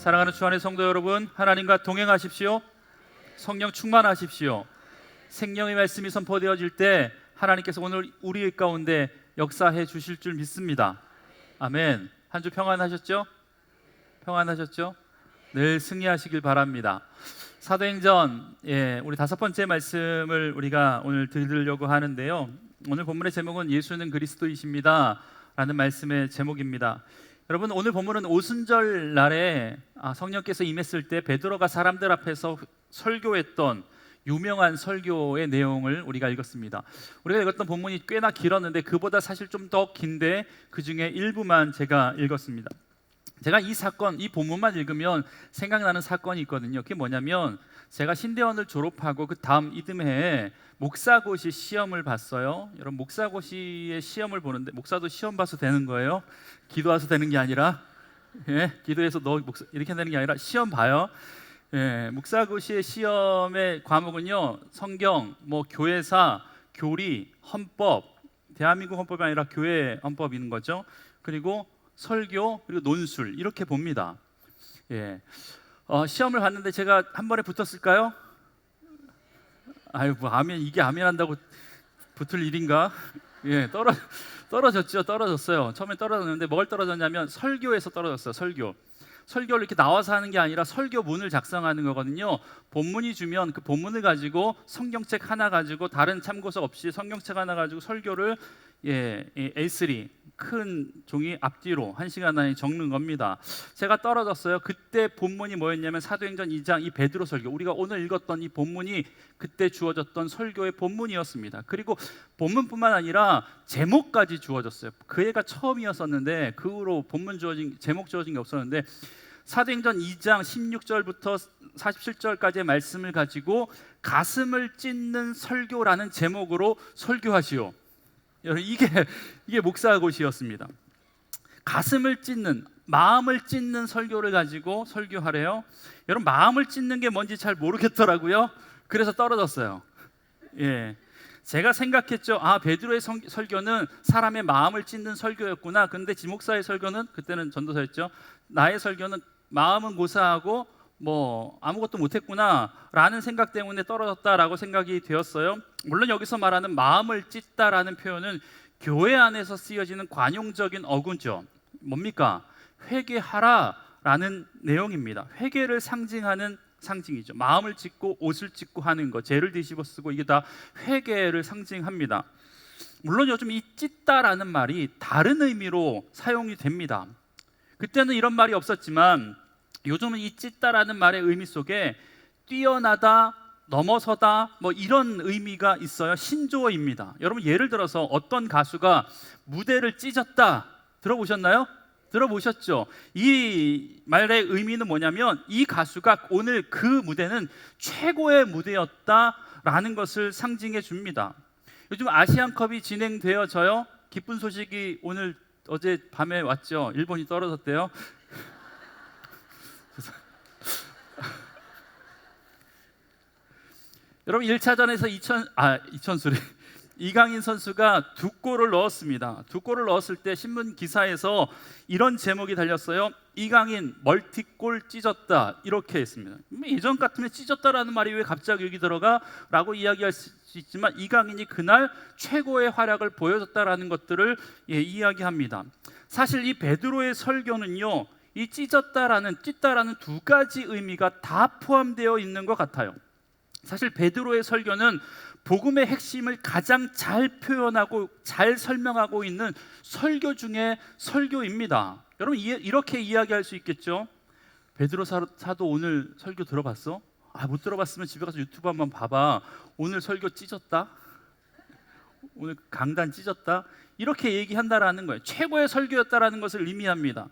사랑하는 주 안의 성도 여러분, 하나님과 동행하십시오. 성령 충만하십시오. 생명의 말씀이 선포되어질 때 하나님께서 오늘 우리 가운데 역사해 주실 줄 믿습니다. 아멘. 한 주 평안하셨죠? 평안하셨죠? 늘 승리하시길 바랍니다. 사도행전 우리 5번째 말씀을 우리가 오늘 들으려고 하는데요. 오늘 본문의 제목은 예수는 그리스도이십니다 라는 말씀의 제목입니다. 여러분, 오늘 본문은 오순절 날에 성령께서 임했을 때 베드로가 사람들 앞에서 설교했던 유명한 설교의 내용을 우리가 읽었습니다. 우리가 읽었던 본문이 꽤나 길었는데 그보다 사실 좀 더 긴데 그 중에 일부만 제가 읽었습니다. 제가 이 본문만 읽으면 생각나는 사건이 있거든요. 그게 뭐냐면, 제가 신대원을 졸업하고 그 다음 이듬해에 목사고시 시험을 봤어요. 여러분, 목사고시의 시험을 보는데, 목사도 시험 봐서 되는 거예요? 기도해서 되는 게 아니라, 기도해서 너 목사 이렇게 되는 게 아니라 시험 봐요. 목사고시의 시험의 과목은요, 성경, 교회사, 교리, 헌법, 대한민국 헌법이 아니라 교회 헌법인 거죠. 그리고 설교, 그리고 논술, 이렇게 봅니다. 시험을 봤는데 제가 한 번에 붙었을까요? 아멘, 이게 아멘한다고 붙을 일인가? 떨어졌죠. 떨어졌어요. 처음에 떨어졌는데 뭘 떨어졌냐면 설교에서 떨어졌어요. 설교를 이렇게 나와서 하는 게 아니라 설교문을 작성하는 거거든요. 본문이 주면 그 본문을 가지고 성경책 하나 가지고 다른 참고서 없이 성경책 하나 가지고 설교를 A3 큰 종이 앞뒤로 1시간 안에 적는 겁니다. 제가 떨어졌어요. 그때 본문이 뭐였냐면 사도행전 2장 이 베드로 설교, 우리가 오늘 읽었던 이 본문이 그때 주어졌던 설교의 본문이었습니다. 그리고 본문뿐만 아니라 제목까지 주어졌어요. 그 애가 처음이었었는데 그 후로 제목 주어진 게 없었는데, 사도행전 2장 16절부터 47절까지의 말씀을 가지고 가슴을 찢는 설교라는 제목으로 설교하시오. 여러분, 이게 목사고시였습니다. 가슴을 찢는, 마음을 찢는 설교를 가지고 설교하래요. 여러분, 마음을 찢는 게 뭔지 잘 모르겠더라고요. 그래서 떨어졌어요. 제가 생각했죠. 베드로의 설교는 사람의 마음을 찢는 설교였구나. 근데 지목사의 설교는, 그때는 전도사였죠, 나의 설교는 마음은 고사하고 아무것도 못했구나 라는 생각 때문에 떨어졌다라고 생각이 되었어요. 물론 여기서 말하는 마음을 찢다라는 표현은 교회 안에서 쓰여지는 관용적인 어구죠. 뭡니까? 회개하라 라는 내용입니다. 회개를 상징하는 상징이죠. 마음을 찢고 옷을 찢고 하는 것, 죄를 뒤집어 쓰고, 이게 다 회개를 상징합니다. 물론 요즘 이 찢다라는 말이 다른 의미로 사용이 됩니다. 그때는 이런 말이 없었지만 요즘은 이 찢다라는 말의 의미 속에 뛰어나다, 넘어서다, 이런 의미가 있어요. 신조어입니다. 여러분, 예를 들어서 어떤 가수가 무대를 찢었다, 들어보셨나요? 들어보셨죠? 이 말의 의미는 뭐냐면, 이 가수가 오늘 그 무대는 최고의 무대였다라는 것을 상징해 줍니다. 요즘 아시안컵이 진행되어져요. 기쁜 소식이 어제 밤에 왔죠. 일본이 떨어졌대요. 여러분, 1차전에서 이강인 선수가 2골을 넣었습니다. 2골을 넣었을 때 신문 기사에서 이런 제목이 달렸어요. 이강인 멀티골 찢었다, 이렇게 했습니다. 예전 같으면 찢었다라는 말이 왜 갑자기 여기 들어가? 라고 이야기할 수 있지만, 이강인이 그날 최고의 활약을 보여줬다라는 것들을 이야기합니다. 사실 이 베드로의 설교는요, 이 찢다라는 두 가지 의미가 다 포함되어 있는 것 같아요. 사실 베드로의 설교는 복음의 핵심을 가장 잘 표현하고 잘 설명하고 있는 설교 중에 설교입니다. 여러분, 이렇게 이야기할 수 있겠죠. 베드로 사도 오늘 설교 들어봤어? 못 들어봤으면 집에 가서 유튜브 한번 봐봐. 오늘 설교 찢었다, 오늘 강단 찢었다, 이렇게 얘기한다라는 거예요. 최고의 설교였다라는 것을 의미합니다.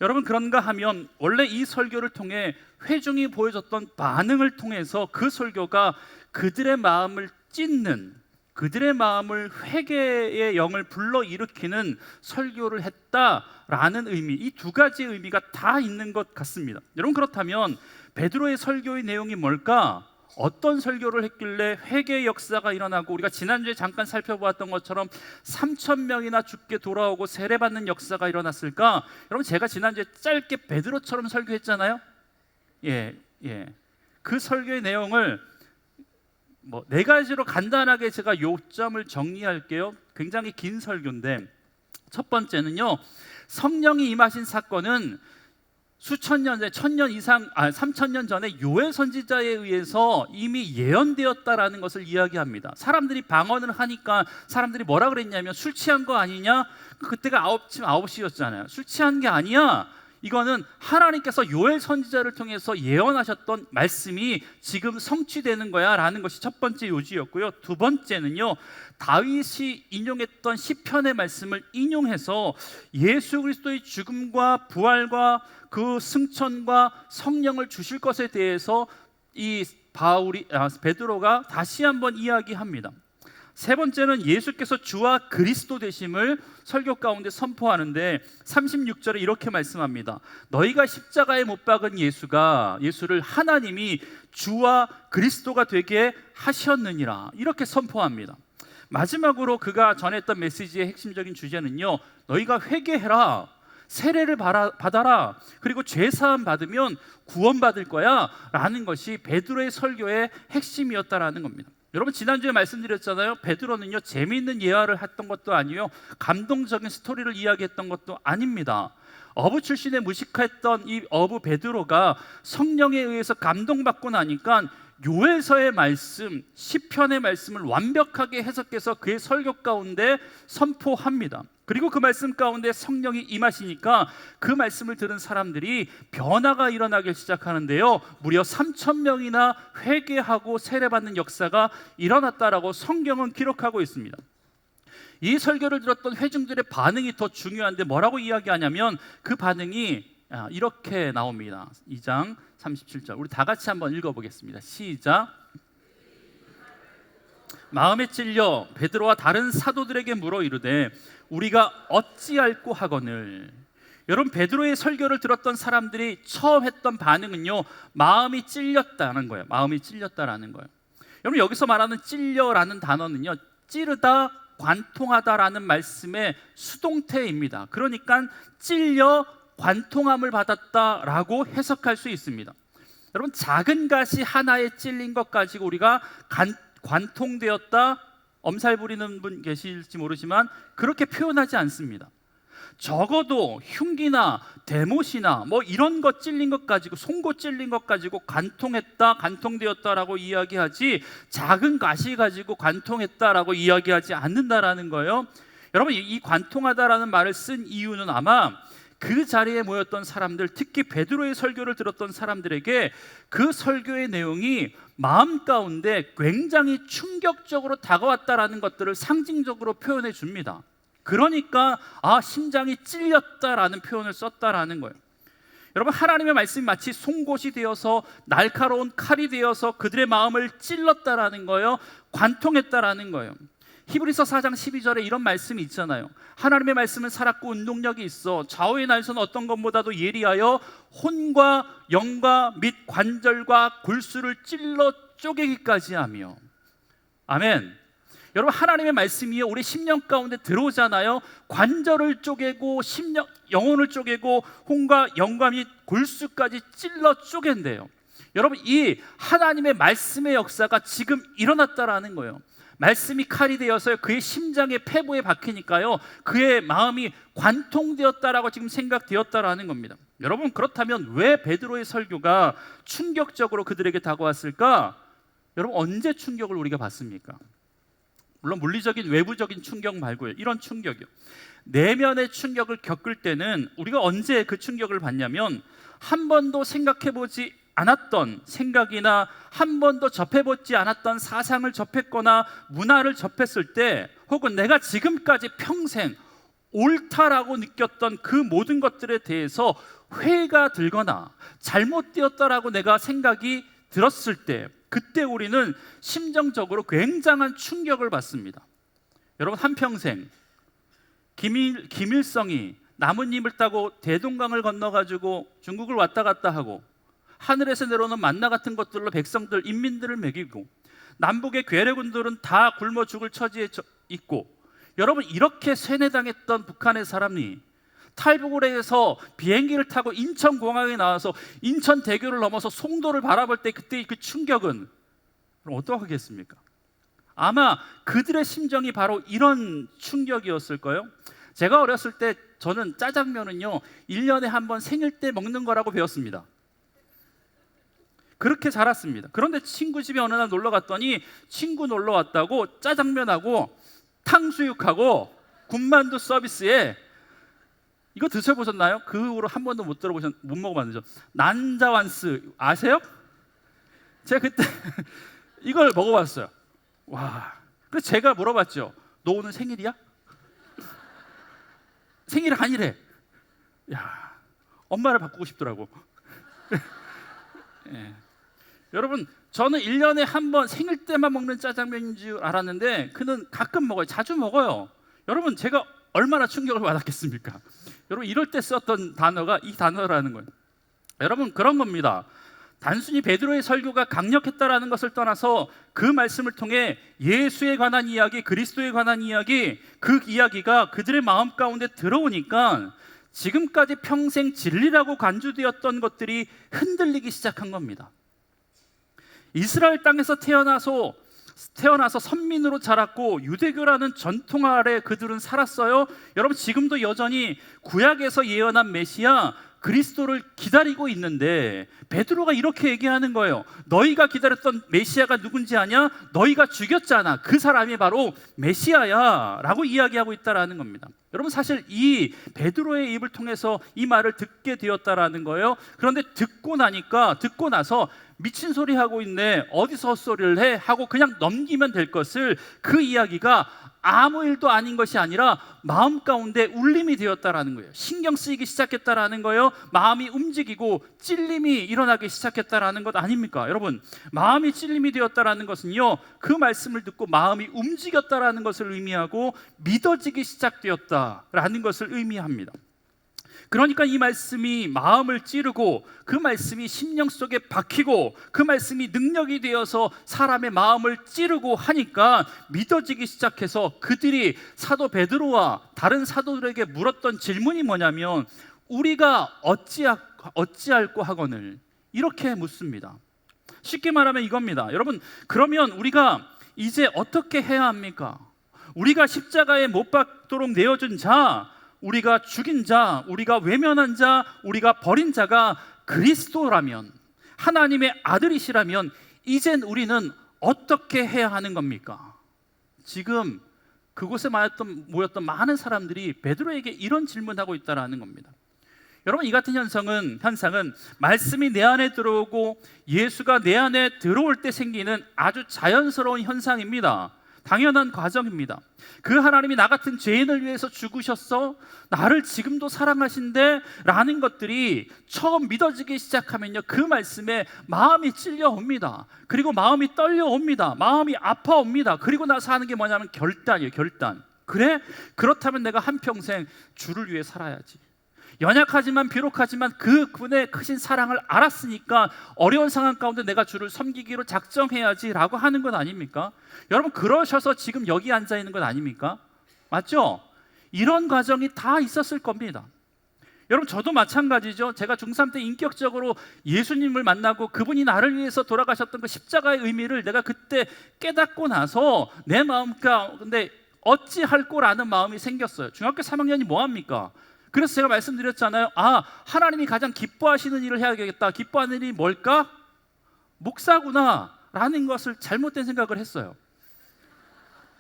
여러분, 그런가 하면 원래 이 설교를 통해 회중이 보여줬던 반응을 통해서 그 설교가 그들의 마음을 찢는, 그들의 마음을 회개의 영을 불러일으키는 설교를 했다라는 의미, 이 두 가지 의미가 다 있는 것 같습니다. 여러분, 그렇다면 베드로의 설교의 내용이 뭘까? 어떤 설교를 했길래 회개의 역사가 일어나고 우리가 지난주에 잠깐 살펴보았던 것처럼 3천 명이나 죽게 돌아오고 세례받는 역사가 일어났을까? 여러분, 제가 지난주에 짧게 베드로처럼 설교했잖아요. 예. 그 설교의 내용을 네 가지로 간단하게 제가 요점을 정리할게요. 굉장히 긴 설교인데, 첫 번째는요, 성령이 임하신 사건은 수천 년 전에, 3,000년 전에 요엘 선지자에 의해서 이미 예언되었다라는 것을 이야기합니다. 사람들이 방언을 하니까 사람들이 뭐라 그랬냐면, 술 취한 거 아니냐? 그때가 9시였잖아요. 술 취한 게 아니야. 이거는 하나님께서 요엘 선지자를 통해서 예언하셨던 말씀이 지금 성취되는 거야 라는 것이 첫 번째 요지였고요. 두 번째는요, 다윗이 인용했던 시편의 말씀을 인용해서 예수 그리스도의 죽음과 부활과 그 승천과 성령을 주실 것에 대해서 이 베드로가 다시 한번 이야기합니다. 세 번째는 예수께서 주와 그리스도 되심을 설교 가운데 선포하는데 36절에 이렇게 말씀합니다. 너희가 십자가에 못 박은 예수를 하나님이 주와 그리스도가 되게 하셨느니라, 이렇게 선포합니다. 마지막으로 그가 전했던 메시지의 핵심적인 주제는요, 너희가 회개해라, 세례를 받아라, 그리고 죄사함 받으면 구원받을 거야 라는 것이 베드로의 설교의 핵심이었다라는 겁니다. 여러분, 지난주에 말씀드렸잖아요. 베드로는요, 재미있는 예화를 했던 것도 아니요, 감동적인 스토리를 이야기했던 것도 아닙니다. 어부 출신에 무식했던 이 어부 베드로가 성령에 의해서 감동받고 나니까 요엘서의 말씀, 시편의 말씀을 완벽하게 해석해서 그의 설교 가운데 선포합니다. 그리고 그 말씀 가운데 성령이 임하시니까 그 말씀을 들은 사람들이 변화가 일어나기 시작하는데요, 무려 3,000명이나 회개하고 세례받는 역사가 일어났다라고 성경은 기록하고 있습니다. 이 설교를 들었던 회중들의 반응이 더 중요한데, 뭐라고 이야기하냐면 그 반응이 이렇게 나옵니다. 2장 37절, 우리 다 같이 한번 읽어보겠습니다. 시작. 마음에 찔려 베드로와 다른 사도들에게 물어 이르되 우리가 어찌할꼬 하거늘. 여러분, 베드로의 설교를 들었던 사람들이 처음 했던 반응은요, 마음이 찔렸다는 거예요. 마음이 찔렸다라는 거예요. 여러분, 여기서 말하는 찔려라는 단어는요, 찌르다, 관통하다라는 말씀의 수동태입니다. 그러니까 찔려 관통함을 받았다라고 해석할 수 있습니다. 여러분, 작은 가시 하나에 찔린 것 가지고 우리가 관통되었다, 엄살 부리는 분 계실지 모르지만 그렇게 표현하지 않습니다. 적어도 흉기나 대못이나 이런 것 찔린 것 가지고, 송곳 찔린 것 가지고 관통했다, 관통되었다라고 이야기하지, 작은 가시 가지고 관통했다라고 이야기하지 않는다라는 거예요. 여러분, 이 관통하다라는 말을 쓴 이유는 아마 그 자리에 모였던 사람들, 특히 베드로의 설교를 들었던 사람들에게 그 설교의 내용이 마음 가운데 굉장히 충격적으로 다가왔다라는 것들을 상징적으로 표현해 줍니다. 그러니까 심장이 찔렸다라는 표현을 썼다라는 거예요. 여러분, 하나님의 말씀이 마치 송곳이 되어서, 날카로운 칼이 되어서 그들의 마음을 찔렀다라는 거예요. 관통했다라는 거예요. 히브리서 4장 12절에 이런 말씀이 있잖아요. 하나님의 말씀은 살았고 운동력이 있어 좌우의 날선 어떤 것보다도 예리하여 혼과 영과 및 관절과 골수를 찔러 쪼개기까지 하며. 아멘. 여러분, 하나님의 말씀이 우리 심령 가운데 들어오잖아요. 관절을 쪼개고 영혼을 쪼개고 혼과 영과 및 골수까지 찔러 쪼갠대요. 여러분, 이 하나님의 말씀의 역사가 지금 일어났다라는 거예요. 말씀이 칼이 되어서 그의 심장에 폐부에 박히니까요, 그의 마음이 관통되었다라고 지금 생각되었다라는 겁니다. 여러분, 그렇다면 왜 베드로의 설교가 충격적으로 그들에게 다가왔을까? 여러분, 언제 충격을 우리가 받습니까? 물론 물리적인 외부적인 충격 말고요, 이런 충격이요, 내면의 충격을 겪을 때는 우리가 언제 그 충격을 받냐면, 한 번도 생각해보지 않았던 생각이나 한 번도 접해보지 않았던 사상을 접했거나 문화를 접했을 때, 혹은 내가 지금까지 평생 옳다라고 느꼈던 그 모든 것들에 대해서 회의가 들거나 잘못되었다라고 내가 생각이 들었을 때, 그때 우리는 심정적으로 굉장한 충격을 받습니다. 여러분, 한평생 김일성이 나뭇잎을 따고 대동강을 건너가지고 중국을 왔다 갔다 하고, 하늘에서 내려오는 만나 같은 것들로 백성들, 인민들을 먹이고 남북의 괴뢰군들은 다 굶어 죽을 처지에 있고, 여러분 이렇게 세뇌당했던 북한의 사람이 탈북을 해서 비행기를 타고 인천공항에 나와서 인천대교를 넘어서 송도를 바라볼 때 그때 그 충격은 그럼 어떠하겠습니까? 아마 그들의 심정이 바로 이런 충격이었을 거예요. 제가 어렸을 때 저는 짜장면은요 1년에 한 번 생일 때 먹는 거라고 배웠습니다. 그렇게 자랐습니다. 그런데 친구 집에 어느 날 놀러 갔더니 친구 놀러 왔다고 짜장면하고 탕수육하고 군만두 서비스에, 이거 드셔보셨나요? 그 후로 한 번도 못 먹어봤는죠. 난자완스 아세요? 제가 그때 이걸 먹어봤어요. 와, 그래서 제가 물어봤죠. 너 오늘 생일이야? 생일 아니래. 야, 엄마를 바꾸고 싶더라고. 예. 여러분 저는 1년에 한 번 생일 때만 먹는 짜장면인 줄 알았는데 그는 가끔 먹어요. 자주 먹어요. 여러분 제가 얼마나 충격을 받았겠습니까? 여러분 이럴 때 썼던 단어가 이 단어라는 거예요. 여러분 그런 겁니다. 단순히 베드로의 설교가 강력했다라는 것을 떠나서 그 말씀을 통해 예수에 관한 이야기, 그리스도에 관한 이야기, 그 이야기가 그들의 마음 가운데 들어오니까 지금까지 평생 진리라고 간주되었던 것들이 흔들리기 시작한 겁니다. 이스라엘 땅에서 태어나서 선민으로 자랐고 유대교라는 전통 아래 그들은 살았어요. 여러분 지금도 여전히 구약에서 예언한 메시아 그리스도를 기다리고 있는데 베드로가 이렇게 얘기하는 거예요. 너희가 기다렸던 메시아가 누군지 아냐? 너희가 죽였잖아. 그 사람이 바로 메시아야 라고 이야기하고 있다라는 겁니다. 여러분 사실 이 베드로의 입을 통해서 이 말을 듣게 되었다라는 거예요. 그런데 듣고 나서 미친 소리 하고 있네, 어디서 헛소리를 해 하고 그냥 넘기면 될 것을, 그 이야기가 아무 일도 아닌 것이 아니라 마음 가운데 울림이 되었다라는 거예요. 신경 쓰이기 시작했다라는 거예요. 마음이 움직이고 찔림이 일어나기 시작했다라는 것 아닙니까? 여러분 마음이 찔림이 되었다라는 것은요 그 말씀을 듣고 마음이 움직였다라는 것을 의미하고 믿어지기 시작되었다라는 것을 의미합니다. 그러니까 이 말씀이 마음을 찌르고 그 말씀이 심령 속에 박히고 그 말씀이 능력이 되어서 사람의 마음을 찌르고 하니까 믿어지기 시작해서 그들이 사도 베드로와 다른 사도들에게 물었던 질문이 뭐냐면 우리가 어찌할꼬 하거늘, 이렇게 묻습니다. 쉽게 말하면 이겁니다. 여러분 그러면 우리가 이제 어떻게 해야 합니까? 우리가 십자가에 못 박도록 내어준 자, 우리가 죽인 자, 우리가 외면한 자, 우리가 버린 자가 그리스도라면, 하나님의 아들이시라면 이젠 우리는 어떻게 해야 하는 겁니까? 지금 그곳에 모였던 많은 사람들이 베드로에게 이런 질문하고 있다는 겁니다. 여러분 이 같은 현상은 말씀이 내 안에 들어오고 예수가 내 안에 들어올 때 생기는 아주 자연스러운 현상입니다. 당연한 과정입니다. 그 하나님이 나 같은 죄인을 위해서 죽으셨어, 나를 지금도 사랑하신대 라는 것들이 처음 믿어지기 시작하면요 그 말씀에 마음이 찔려옵니다. 그리고 마음이 떨려옵니다. 마음이 아파옵니다. 그리고 나서 하는 게 뭐냐면 결단이에요. 결단. 그래? 그렇다면 내가 한평생 주를 위해 살아야지. 연약하지만 비록하지만 그분의 크신 사랑을 알았으니까 어려운 상황 가운데 내가 주를 섬기기로 작정해야지 라고 하는 건 아닙니까? 여러분 그러셔서 지금 여기 앉아 있는 건 아닙니까? 맞죠? 이런 과정이 다 있었을 겁니다. 여러분 저도 마찬가지죠. 제가 중3 때 인격적으로 예수님을 만나고 그분이 나를 위해서 돌아가셨던 그 십자가의 의미를 내가 그때 깨닫고 나서 내 마음 가운데 어찌할꼬라는 마음이 생겼어요. 중학교 3학년이 뭐합니까? 그래서 제가 말씀드렸잖아요. 하나님이 가장 기뻐하시는 일을 해야겠다. 기뻐하는 일이 뭘까? 목사구나 라는 것을 잘못된 생각을 했어요.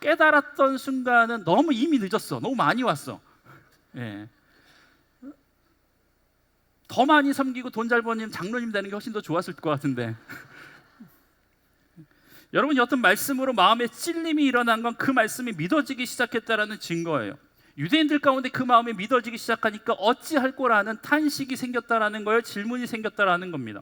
깨달았던 순간은 너무 이미 늦었어. 너무 많이 왔어. 예. 더 많이 섬기고 돈 잘 버는 장로님 되는 게 훨씬 더 좋았을 것 같은데 여러분 여튼 말씀으로 마음에 찔림이 일어난 건 그 말씀이 믿어지기 시작했다라는 증거예요. 유대인들 가운데 그 마음이 믿어지기 시작하니까 어찌할꼬라는 탄식이 생겼다라는 거예요. 질문이 생겼다라는 겁니다.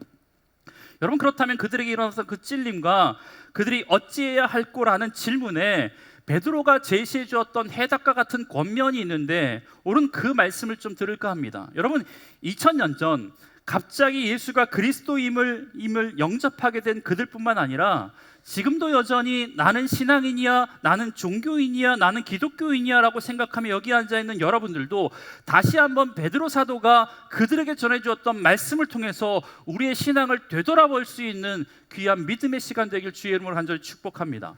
여러분 그렇다면 그들에게 일어났던 그 찔림과 그들이 어찌해야 할꼬라는 질문에 베드로가 제시해 주었던 해답과 같은 권면이 있는데 오늘 그 말씀을 좀 들을까 합니다. 여러분 2000년 전 갑자기 예수가 그리스도임을 영접하게 된 그들뿐만 아니라 지금도 여전히 나는 신앙인이야, 나는 종교인이야, 나는 기독교인이야 라고 생각하며 여기 앉아있는 여러분들도 다시 한번 베드로 사도가 그들에게 전해주었던 말씀을 통해서 우리의 신앙을 되돌아볼 수 있는 귀한 믿음의 시간 되길 주의 이름으로 간절히 축복합니다.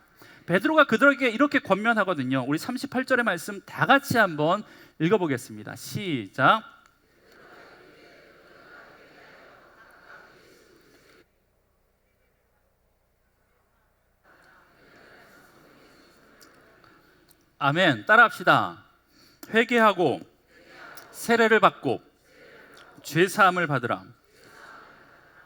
베드로가 그들에게 이렇게 권면하거든요. 우리 38절의 말씀 다 같이 한번 읽어보겠습니다. 시작. 아멘. 따라합시다. 회개하고 세례를 받고 죄사함을 받으라.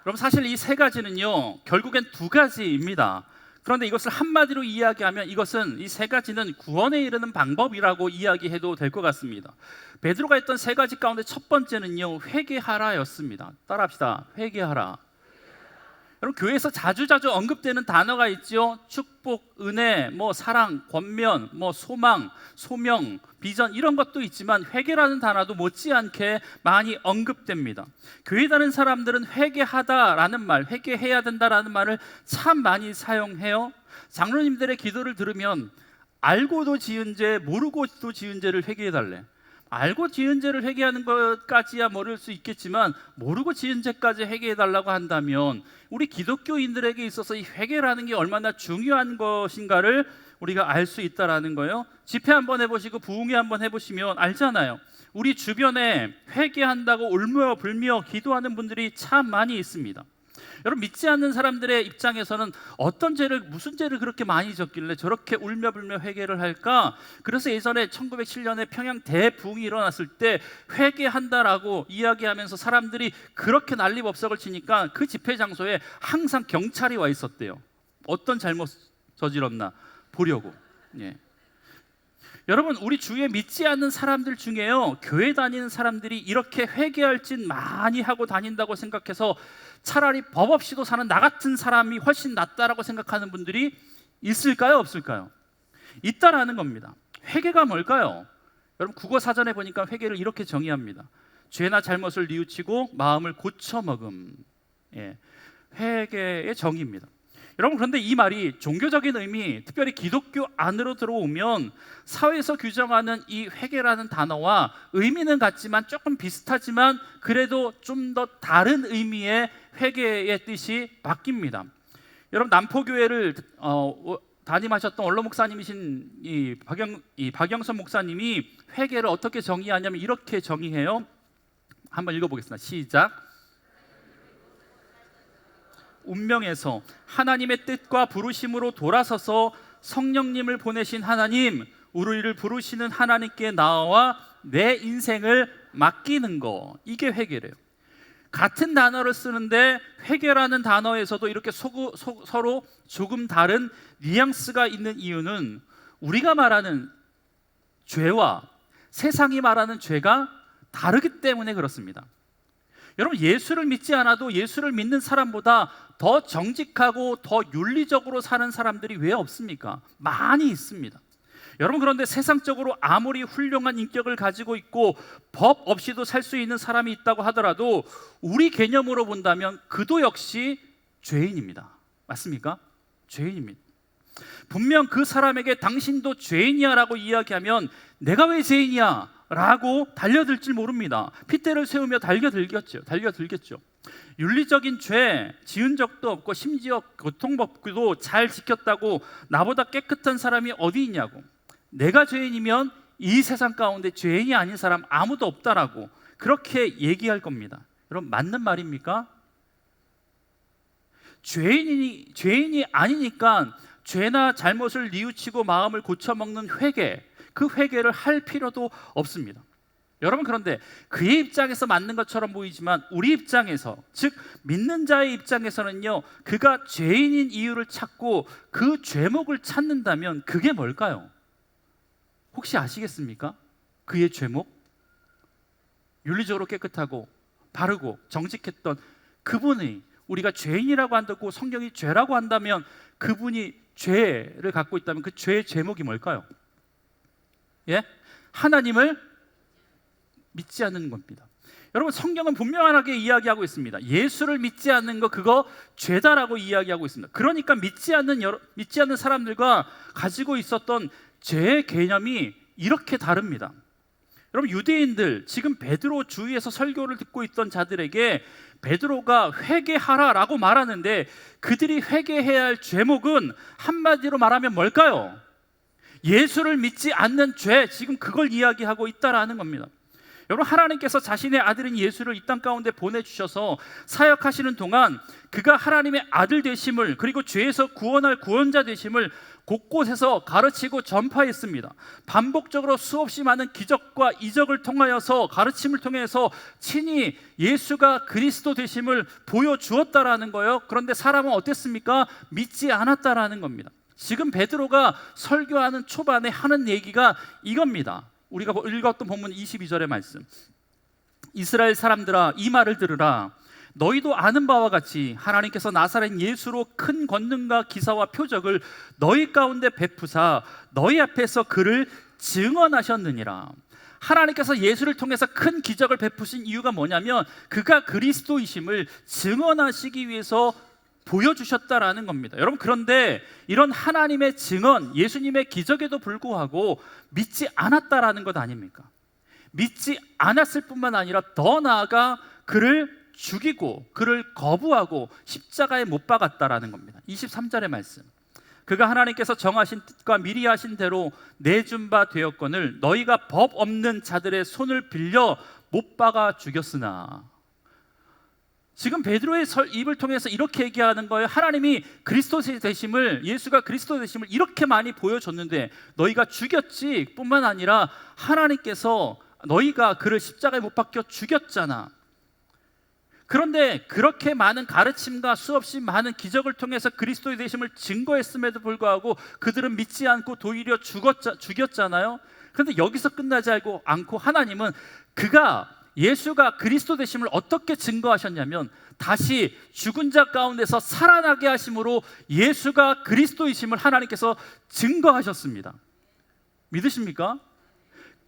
그럼 사실 이 세 가지는요, 결국엔 두 가지입니다. 그런데 이것을 한마디로 이야기하면 이것은 이 세 가지는 구원에 이르는 방법이라고 이야기해도 될 것 같습니다. 베드로가 했던 세 가지 가운데 첫 번째는요, 회개하라였습니다. 따라합시다. 회개하라. 여러분, 교회에서 자주자주 언급되는 단어가 있죠. 축복, 은혜, 사랑, 권면, 소망, 소명, 비전 이런 것도 있지만 회개라는 단어도 못지않게 많이 언급됩니다. 교회 다니는 사람들은 회개하다라는 말, 회개해야 된다라는 말을 참 많이 사용해요. 장로님들의 기도를 들으면 알고도 지은 죄, 모르고도 지은 죄를 회개해달래. 알고 지은 죄를 회개하는 것까지야 모를 수 있겠지만 모르고 지은 죄까지 회개해달라고 한다면 우리 기독교인들에게 있어서 이 회개라는 게 얼마나 중요한 것인가를 우리가 알 수 있다라는 거예요. 집회 한번 해보시고 부흥회 한번 해보시면 알잖아요. 우리 주변에 회개한다고 울며 불며 기도하는 분들이 참 많이 있습니다. 여러분, 믿지 않는 사람들의 입장에서는 무슨 죄를 그렇게 많이 졌길래 저렇게 울며 불며 회개를 할까? 그래서 예전에 1907년에 평양 대부흥이 일어났을 때 회개한다라고 이야기하면서 사람들이 그렇게 난리법석을 치니까 그 집회 장소에 항상 경찰이 와 있었대요. 어떤 잘못 저질렀나 보려고. 여러분, 우리 주위에 믿지 않는 사람들 중에요, 교회 다니는 사람들이 이렇게 회개할 짓 많이 하고 다닌다고 생각해서 차라리 법 없이도 사는 나 같은 사람이 훨씬 낫다라고 생각하는 분들이 있을까요, 없을까요? 있다라는 겁니다. 회개가 뭘까요? 여러분, 국어사전에 보니까 회개를 이렇게 정의합니다. 죄나 잘못을 뉘우치고 마음을 고쳐먹음. 회개의 정의입니다. 여러분, 그런데 이 말이 종교적인 의미, 특별히 기독교 안으로 들어오면 사회에서 규정하는 이 회개라는 단어와 의미는 같지만 조금 비슷하지만 그래도 좀 더 다른 의미의 회개의 뜻이 바뀝니다. 여러분, 남포교회를 담임하셨던 원로 목사님이신 이 박영선 목사님이 회개를 어떻게 정의하냐면 이렇게 정의해요. 한번 읽어보겠습니다. 시작. 운명에서 하나님의 뜻과 부르심으로 돌아서서 성령님을 보내신 하나님, 우리를 부르시는 하나님께 나와 내 인생을 맡기는 거, 이게 회개래요. 같은 단어를 쓰는데 회개라는 단어에서도 이렇게 서로 조금 다른 뉘앙스가 있는 이유는 우리가 말하는 죄와 세상이 말하는 죄가 다르기 때문에 그렇습니다. 여러분, 예수를 믿지 않아도 예수를 믿는 사람보다 더 정직하고 더 윤리적으로 사는 사람들이 왜 없습니까? 많이 있습니다. 여러분, 그런데 세상적으로 아무리 훌륭한 인격을 가지고 있고 법 없이도 살 수 있는 사람이 있다고 하더라도 우리 개념으로 본다면 그도 역시 죄인입니다. 맞습니까? 죄인입니다. 분명 그 사람에게 당신도 죄인이야 라고 이야기하면 내가 왜 죄인이야 라고 달려들지 모릅니다. 핏대를 세우며 달려들겠죠. 윤리적인 죄 지은 적도 없고 심지어 교통법규도 잘 지켰다고 나보다 깨끗한 사람이 어디 있냐고, 내가 죄인이면 이 세상 가운데 죄인이 아닌 사람 아무도 없다라고 그렇게 얘기할 겁니다. 여러분, 맞는 말입니까? 죄인이 아니니까 죄나 잘못을 뉘우치고 마음을 고쳐먹는 회개, 그 회개를 할 필요도 없습니다. 여러분, 그런데 그의 입장에서 맞는 것처럼 보이지만 우리 입장에서, 즉 믿는 자의 입장에서는요, 그가 죄인인 이유를 찾고 그 죄목을 찾는다면 그게 뭘까요? 혹시 아시겠습니까? 그의 죄목? 윤리적으로 깨끗하고 바르고 정직했던 그분이, 우리가 죄인이라고 한다고 성경이 죄라고 한다면 그분이 죄를 갖고 있다면 그 죄의 제목이 뭘까요? 하나님을 믿지 않는 겁니다. 여러분, 성경은 분명하게 이야기하고 있습니다. 예수를 믿지 않는 거, 그거 죄다라고 이야기하고 있습니다. 그러니까 믿지 않는 사람들과 가지고 있었던 죄의 개념이 이렇게 다릅니다. 여러분, 유대인들, 지금 베드로 주위에서 설교를 듣고 있던 자들에게 베드로가 회개하라라고 말하는데, 그들이 회개해야 할 죄목은 한마디로 말하면 뭘까요? 예수를 믿지 않는 죄, 지금 그걸 이야기하고 있다라는 겁니다. 여러분, 하나님께서 자신의 아들인 예수를 이 땅 가운데 보내주셔서 사역하시는 동안 그가 하나님의 아들 되심을, 그리고 죄에서 구원할 구원자 되심을 곳곳에서 가르치고 전파했습니다. 반복적으로 수없이 많은 기적과 이적을 통하여서, 가르침을 통해서 친히 예수가 그리스도 되심을 보여주었다라는 거예요. 그런데 사람은 어땠습니까? 믿지 않았다라는 겁니다. 지금 베드로가 설교하는 초반에 하는 얘기가 이겁니다. 우리가 읽었던 본문 22절의 말씀, 이스라엘 사람들아, 이 말을 들으라. 너희도 아는 바와 같이 하나님께서 나사렛 예수로 큰 권능과 기사와 표적을 너희 가운데 베푸사 너희 앞에서 그를 증언하셨느니라. 하나님께서 예수를 통해서 큰 기적을 베푸신 이유가 뭐냐면, 그가 그리스도이심을 증언하시기 위해서 보여주셨다라는 겁니다. 여러분, 그런데 이런 하나님의 증언, 예수님의 기적에도 불구하고 믿지 않았다라는 것 아닙니까? 믿지 않았을 뿐만 아니라 더 나아가 그를 죽이고 그를 거부하고 십자가에 못 박았다라는 겁니다. 23절의 말씀, 그가 하나님께서 정하신 뜻과 미리 하신 대로 내준 바 되었거늘 너희가 법 없는 자들의 손을 빌려 못 박아 죽였으나. 지금 베드로의 입을 통해서 이렇게 얘기하는 거예요. 하나님이 그리스도 되심을, 예수가 그리스도 되심을 이렇게 많이 보여줬는데 너희가 죽였지 뿐만 아니라 하나님께서 너희가 그를 십자가에 못 박혀 죽였잖아. 그런데 그렇게 많은 가르침과 수없이 많은 기적을 통해서 그리스도의 되심을 증거했음에도 불구하고 그들은 믿지 않고 도리어 죽였잖아요. 그런데 여기서 끝나지 않고 하나님은 예수가 그리스도 되심을 어떻게 증거하셨냐면, 다시 죽은 자 가운데서 살아나게 하심으로 예수가 그리스도이심을 하나님께서 증거하셨습니다. 믿으십니까?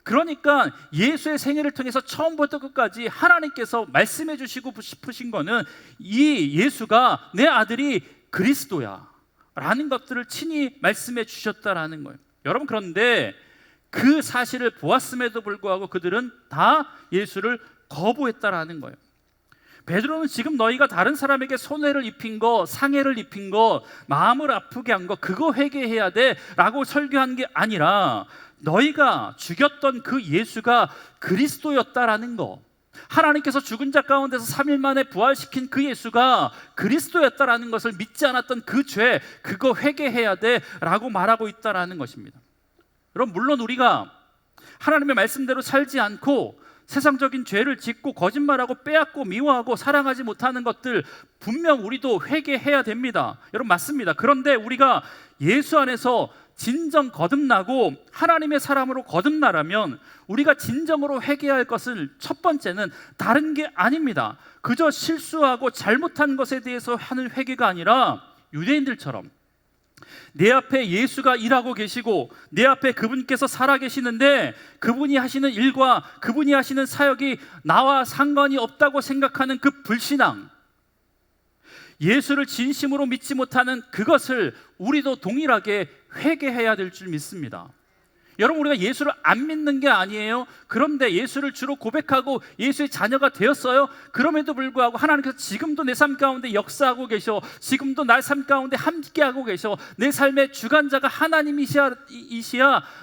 그러니까 예수의 생애를 통해서 처음부터 끝까지 하나님께서 말씀해 주시고 싶으신 거는 이 예수가 내 아들이 그리스도야 라는 것들을 친히 말씀해 주셨다라는 거예요. 여러분, 그런데 그 사실을 보았음에도 불구하고 그들은 다 예수를 거부했다라는 거예요. 베드로는 지금 너희가 다른 사람에게 손해를 입힌 거, 상해를 입힌 거, 마음을 아프게 한 거, 그거 회개해야 돼 라고 설교한 게 아니라, 너희가 죽였던 그 예수가 그리스도였다라는 거, 하나님께서 죽은 자 가운데서 3일 만에 부활시킨 그 예수가 그리스도였다라는 것을 믿지 않았던 그 죄, 그거 회개해야 돼 라고 말하고 있다라는 것입니다. 여러분, 물론 우리가 하나님의 말씀대로 살지 않고 세상적인 죄를 짓고 거짓말하고 빼앗고 미워하고 사랑하지 못하는 것들 분명 우리도 회개해야 됩니다. 여러분, 맞습니다. 그런데 우리가 예수 안에서 진정 거듭나고 하나님의 사람으로 거듭나라면 우리가 진정으로 회개해야 할 것은 첫 번째는 다른 게 아닙니다. 그저 실수하고 잘못한 것에 대해서 하는 회개가 아니라, 유대인들처럼 내 앞에 예수가 일하고 계시고 내 앞에 그분께서 살아 계시는데 그분이 하시는 일과 그분이 하시는 사역이 나와 상관이 없다고 생각하는 그 불신앙, 예수를 진심으로 믿지 못하는 그것을 우리도 동일하게 회개해야 될 줄 믿습니다. 여러분, 우리가 예수를 안 믿는 게 아니에요. 그런데 예수를 주로 고백하고 예수의 자녀가 되었어요. 그럼에도 불구하고 하나님께서 지금도 내 삶 가운데 역사하고 계셔, 지금도 내 삶 가운데 함께하고 계셔, 내 삶의 주관자가 하나님이시야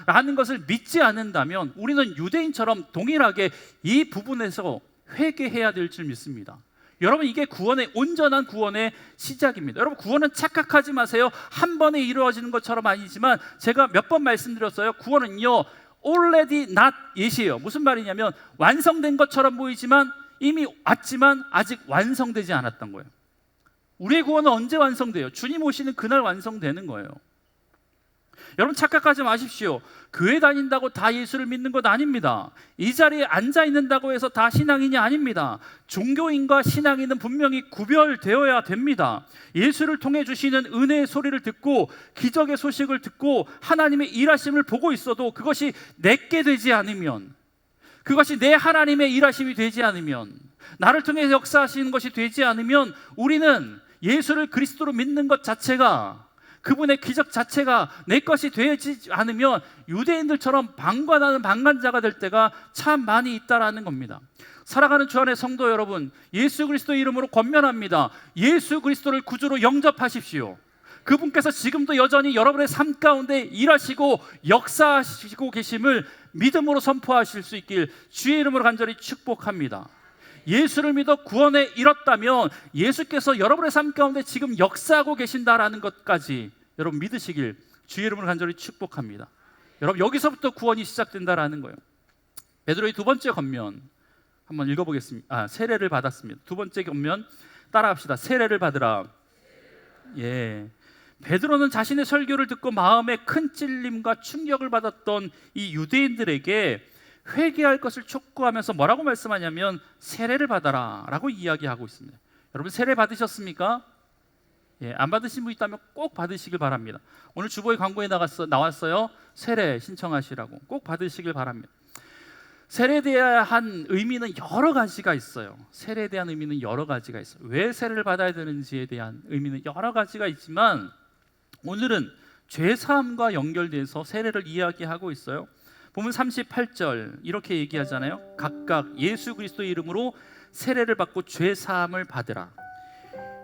라는 것을 믿지 않는다면 우리는 유대인처럼 동일하게 이 부분에서 회개해야 될 줄 믿습니다. 여러분, 이게 온전한 구원의 시작입니다. 여러분, 구원은 착각하지 마세요. 한 번에 이루어지는 것처럼 아니지만, 제가 몇 번 말씀드렸어요. 구원은요, already not yet이에요. 무슨 말이냐면 완성된 것처럼 보이지만 이미 왔지만 아직 완성되지 않았던 거예요. 우리의 구원은 언제 완성돼요? 주님 오시는 그날 완성되는 거예요. 여러분, 착각하지 마십시오. 교회 다닌다고 다 예수를 믿는 것 아닙니다. 이 자리에 앉아 있는다고 해서 다 신앙인이 아닙니다. 종교인과 신앙인은 분명히 구별되어야 됩니다. 예수를 통해 주시는 은혜의 소리를 듣고 기적의 소식을 듣고 하나님의 일하심을 보고 있어도 그것이 내게 되지 않으면, 그것이 내 하나님의 일하심이 되지 않으면, 나를 통해서 역사하시는 것이 되지 않으면 우리는 예수를 그리스도로 믿는 것 자체가, 그분의 기적 자체가 내 것이 되지 않으면 유대인들처럼 방관하는 방관자가 될 때가 참 많이 있다라는 겁니다. 살아가는 주 안의 성도 여러분, 예수 그리스도 이름으로 권면합니다. 예수 그리스도를 구주로 영접하십시오. 그분께서 지금도 여전히 여러분의 삶 가운데 일하시고 역사하시고 계심을 믿음으로 선포하실 수 있길 주의 이름으로 간절히 축복합니다. 예수를 믿어 구원에 이뤘다면 예수께서 여러분의 삶 가운데 지금 역사하고 계신다라는 것까지 여러분 믿으시길 주의 이름으로 간절히 축복합니다. 여러분, 여기서부터 구원이 시작된다라는 거예요. 베드로의 두 번째 권면 한번 읽어보겠습니다. 세례를 받았습니다. 두 번째 권면 따라합시다. 세례를 받으라. 예, 베드로는 자신의 설교를 듣고 마음에 큰 찔림과 충격을 받았던 이 유대인들에게 회개할 것을 촉구하면서 뭐라고 말씀하냐면 세례를 받아라 라고 이야기하고 있습니다. 여러분, 세례 받으셨습니까? 예, 안 받으신 분 있다면 꼭 받으시길 바랍니다. 오늘 주보의 광고에 나왔어요. 세례 신청하시라고. 꼭 받으시길 바랍니다. 세례에 대한 의미는 여러 가지가 있어요. 세례에 대한 의미는 여러 가지가 있어요. 왜 세례를 받아야 되는지에 대한 의미는 여러 가지가 있지만 오늘은 죄사함과 연결돼서 세례를 이야기하고 있어요. 보면 38절 이렇게 얘기하잖아요. 각각 예수 그리스도의 이름으로 세례를 받고 죄사함을 받으라.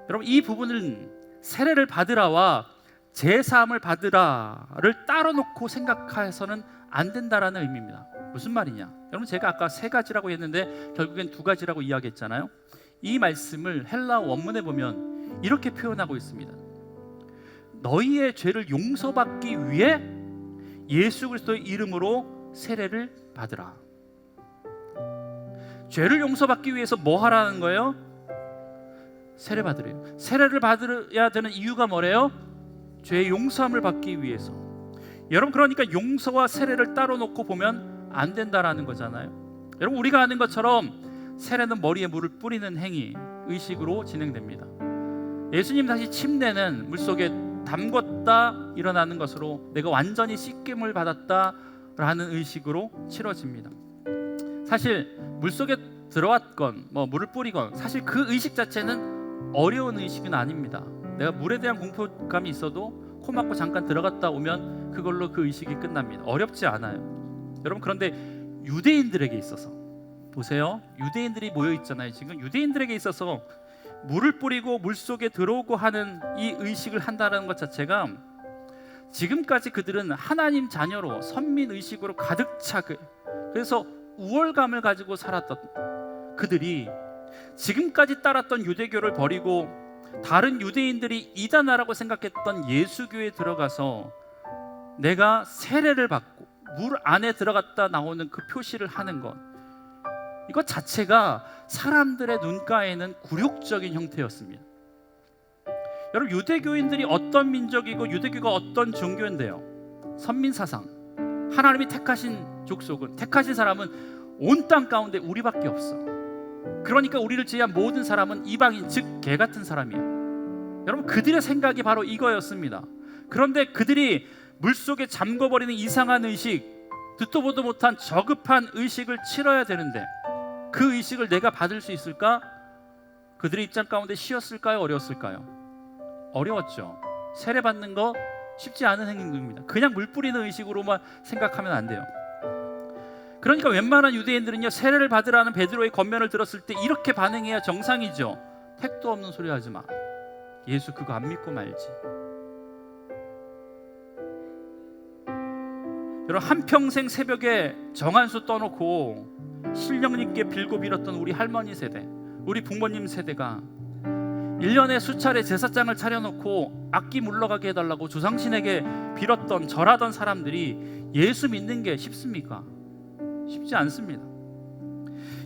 여러분, 이 부분은 세례를 받으라와 죄사함을 받으라를 따로 놓고 생각해서는 안 된다라는 의미입니다. 무슨 말이냐? 여러분, 제가 아까 세 가지라고 했는데 결국엔 두 가지라고 이야기했잖아요. 이 말씀을 헬라 원문에 보면 이렇게 표현하고 있습니다. 너희의 죄를 용서받기 위해 예수 그리스도의 이름으로 세례를 받으라. 죄를 용서받기 위해서 뭐 하라는 거예요? 세례 받으래요. 세례를 받아야 되는 이유가 뭐래요? 죄의 용서함을 받기 위해서. 여러분, 그러니까 용서와 세례를 따로 놓고 보면 안 된다라는 거잖아요. 여러분, 우리가 아는 것처럼 세례는 머리에 물을 뿌리는 행위, 의식으로 진행됩니다. 예수님 다시 침례는 물속에 담궜다 일어나는 것으로 내가 완전히 씻김을 받았다라는 의식으로 치러집니다. 사실 물속에 들어왔건 물을 뿌리건 사실 그 의식 자체는 어려운 의식은 아닙니다. 내가 물에 대한 공포감이 있어도 코 막고 잠깐 들어갔다 오면 그걸로 그 의식이 끝납니다. 어렵지 않아요. 여러분, 그런데 유대인들에게 있어서 보세요. 유대인들이 모여 있잖아요. 지금 유대인들에게 있어서 물을 뿌리고 물속에 들어오고 하는 이 의식을 한다는 것 자체가 지금까지 그들은 하나님 자녀로 선민 의식으로 가득 차게, 그래서 우월감을 가지고 살았던 그들이 지금까지 따랐던 유대교를 버리고 다른 유대인들이 이단하라고 생각했던 예수교에 들어가서 내가 세례를 받고 물 안에 들어갔다 나오는 그 표시를 하는 것, 이것 자체가 사람들의 눈가에는 굴욕적인 형태였습니다. 여러분, 유대교인들이 어떤 민족이고 유대교가 어떤 종교인데요? 선민사상, 하나님이 택하신 족속은, 택하신 사람은 온 땅 가운데 우리밖에 없어. 그러니까 우리를 제외한 모든 사람은 이방인, 즉 개 같은 사람이에요. 여러분, 그들의 생각이 바로 이거였습니다. 그런데 그들이 물속에 잠궈버리는 이상한 의식, 듣도 보도 못한 저급한 의식을 치러야 되는데 그 의식을 내가 받을 수 있을까? 그들의 입장 가운데 쉬웠을까요? 어려웠을까요? 어려웠죠. 세례 받는 거 쉽지 않은 행위입니다. 그냥 물 뿌리는 의식으로만 생각하면 안 돼요. 그러니까 웬만한 유대인들은요, 세례를 받으라는 베드로의 권면을 들었을 때 이렇게 반응해야 정상이죠. 택도 없는 소리 하지 마. 예수 그거 안 믿고 말지. 여러분, 한평생 새벽에 정한수 떠놓고 신령님께 빌고 빌었던 우리 할머니 세대, 우리 부모님 세대가 1년에 수차례 제사장을 차려놓고 악기 물러가게 해달라고 조상신에게 빌었던, 절하던 사람들이 예수 믿는 게 쉽습니까? 쉽지 않습니다.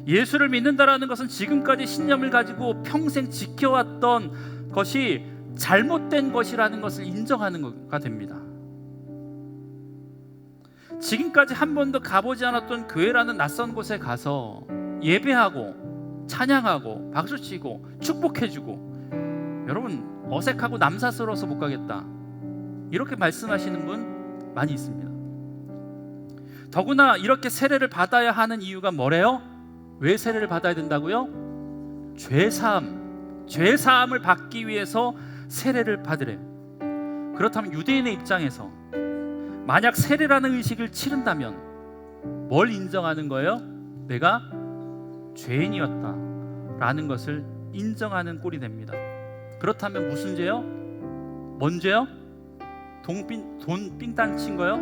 예수를 믿는다라는 것은 지금까지 신념을 가지고 평생 지켜왔던 것이 잘못된 것이라는 것을 인정하는 것가 됩니다. 지금까지 한 번도 가보지 않았던 교회라는 낯선 곳에 가서 예배하고 찬양하고 박수치고 축복해주고, 여러분, 어색하고 남사스러워서 못 가겠다 이렇게 말씀하시는 분 많이 있습니다. 더구나 이렇게 세례를 받아야 하는 이유가 뭐래요? 왜 세례를 받아야 된다고요? 죄사함을 받기 위해서 세례를 받으래요. 그렇다면 유대인의 입장에서 만약 세례라는 의식을 치른다면 뭘 인정하는 거예요? 내가 죄인이었다라는 것을 인정하는 꼴이 됩니다. 그렇다면 무슨 죄요? 뭔 죄요? 돈 삥땅 친 거요?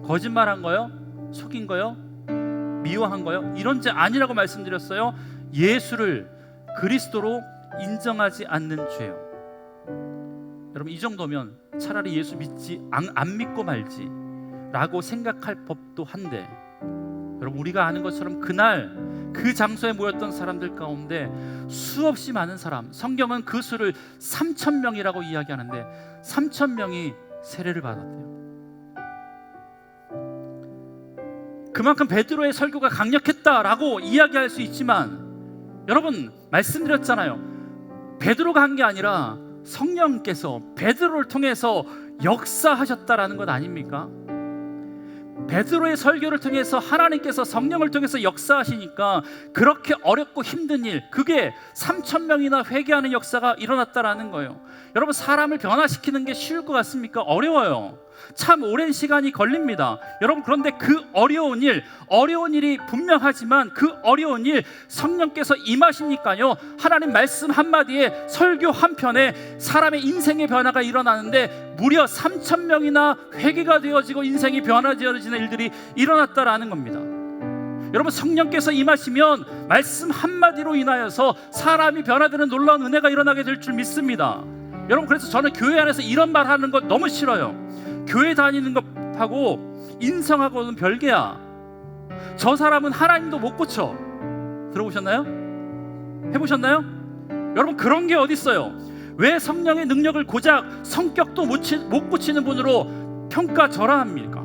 거짓말한 거요? 속인 거요? 미워한 거요? 이런 죄 아니라고 말씀드렸어요. 예수를 그리스도로 인정하지 않는 죄요. 여러분, 이 정도면 차라리 예수 믿지 안 믿고 말지 라고 생각할 법도 한데, 여러분, 우리가 아는 것처럼 그날 그 장소에 모였던 사람들 가운데 수없이 많은 사람, 성경은 그 수를 3,000명이라고 이야기하는데 3,000명이 세례를 받았대요. 그만큼 베드로의 설교가 강력했다라고 이야기할 수 있지만, 여러분, 말씀드렸잖아요. 베드로가 한 게 아니라 성령께서 베드로를 통해서 역사하셨다라는 것 아닙니까? 베드로의 설교를 통해서 하나님께서 성령을 통해서 역사하시니까 그렇게 어렵고 힘든 일, 그게 3,000명이나 회개하는 역사가 일어났다라는 거예요. 여러분, 사람을 변화시키는 게 쉬울 것 같습니까? 어려워요. 참 오랜 시간이 걸립니다. 여러분, 그런데 그 어려운 일이 분명하지만 그 어려운 일 성령께서 임하시니까요, 하나님 말씀 한마디에 설교 한편에 사람의 인생의 변화가 일어나는데 무려 3,000명이나 회개가 되어지고 인생이 변화되어지는 일들이 일어났다라는 겁니다. 여러분, 성령께서 임하시면 말씀 한마디로 인하여서 사람이 변화되는 놀라운 은혜가 일어나게 될 줄 믿습니다. 여러분, 그래서 저는 교회 안에서 이런 말 하는 거 너무 싫어요. 교회 다니는 것하고 인성하고는 별개야. 저 사람은 하나님도 못 고쳐. 들어보셨나요? 해보셨나요? 여러분, 그런 게 어디 있어요? 왜 성령의 능력을 고작 성격도 못 고치는 분으로 평가절하합니까?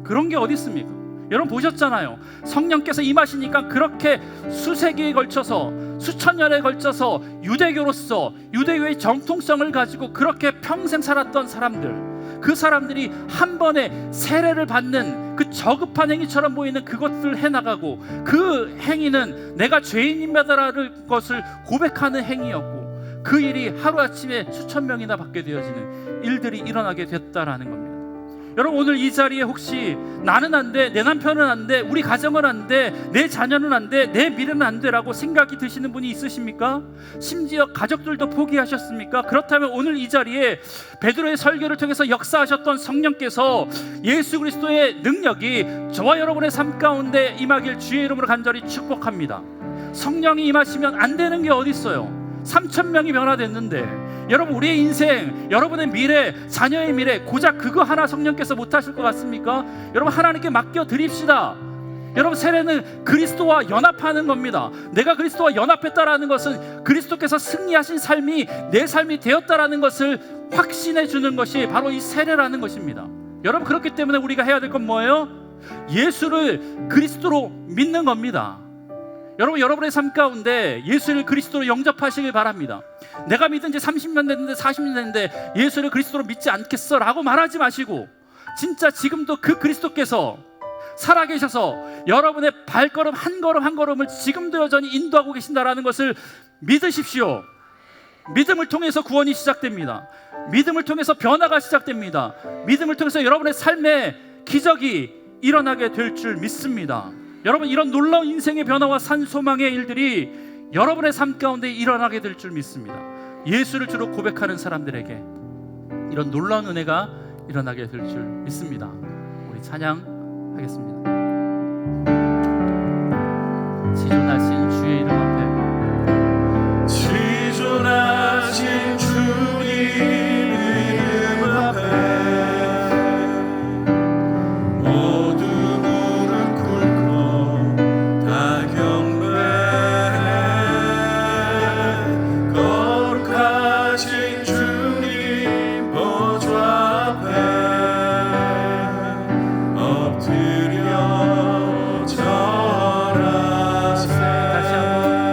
그런 게 어디 있습니까? 여러분, 보셨잖아요. 성령께서 임하시니까 그렇게 수세기에 걸쳐서, 수천 년에 걸쳐서 유대교로서 유대교의 정통성을 가지고 그렇게 평생 살았던 사람들, 그 사람들이 한 번에 세례를 받는 그 저급한 행위처럼 보이는 그것들을 해나가고, 그 행위는 내가 죄인임이다라는 것을 고백하는 행위였고, 그 일이 하루아침에 수천 명이나 받게 되어지는 일들이 일어나게 됐다라는 겁니다. 여러분, 오늘 이 자리에 혹시 나는 안 돼, 내 남편은 안 돼, 우리 가정은 안 돼, 내 자녀는 안 돼, 내 미래는 안 돼라고 생각이 드시는 분이 있으십니까? 심지어 가족들도 포기하셨습니까? 그렇다면 오늘 이 자리에 베드로의 설교를 통해서 역사하셨던 성령께서 예수 그리스도의 능력이 저와 여러분의 삶 가운데 임하길 주의 이름으로 간절히 축복합니다. 성령이 임하시면 안 되는 게 어디 있어요? 3,000명이 변화됐는데, 여러분, 우리의 인생, 여러분의 미래, 자녀의 미래, 고작 그거 하나 성령께서 못하실 것 같습니까? 여러분, 하나님께 맡겨 드립시다. 여러분, 세례는 그리스도와 연합하는 겁니다. 내가 그리스도와 연합했다라는 것은 그리스도께서 승리하신 삶이 내 삶이 되었다라는 것을 확신해 주는 것이 바로 이 세례라는 것입니다. 여러분, 그렇기 때문에 우리가 해야 될 건 뭐예요? 예수를 그리스도로 믿는 겁니다. 여러분, 여러분의 삶 가운데 예수를 그리스도로 영접하시길 바랍니다. 내가 믿은 지 30년 됐는데 40년 됐는데 예수를 그리스도로 믿지 않겠어 라고 말하지 마시고, 진짜 지금도 그 그리스도께서 살아계셔서 여러분의 발걸음 한 걸음 한 걸음을 지금도 여전히 인도하고 계신다라는 것을 믿으십시오. 믿음을 통해서 구원이 시작됩니다. 믿음을 통해서 변화가 시작됩니다. 믿음을 통해서 여러분의 삶에 기적이 일어나게 될 줄 믿습니다. 여러분, 이런 놀라운 인생의 변화와 산소망의 일들이 여러분의 삶 가운데 일어나게 될 줄 믿습니다. 예수를 주로 고백하는 사람들에게 이런 놀라운 은혜가 일어나게 될 줄 믿습니다. 우리 찬양하겠습니다. 지존하신 주의 이름 앞에, 지존하신 주님 이름 앞에 다시 한번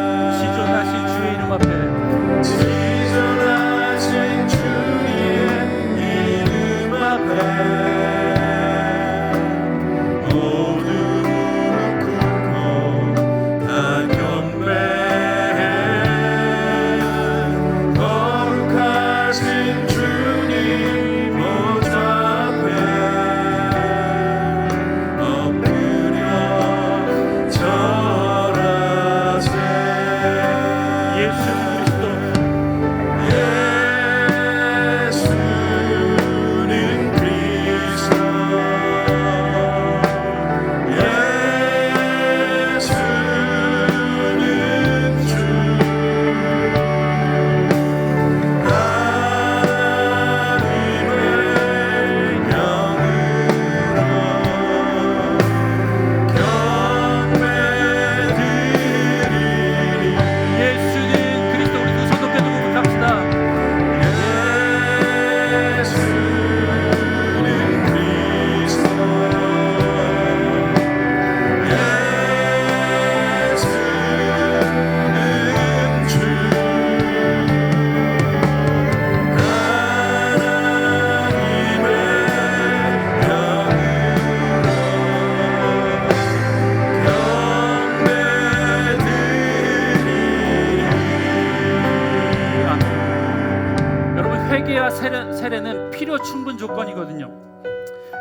회개와 세례는 필요 충분 조건이거든요.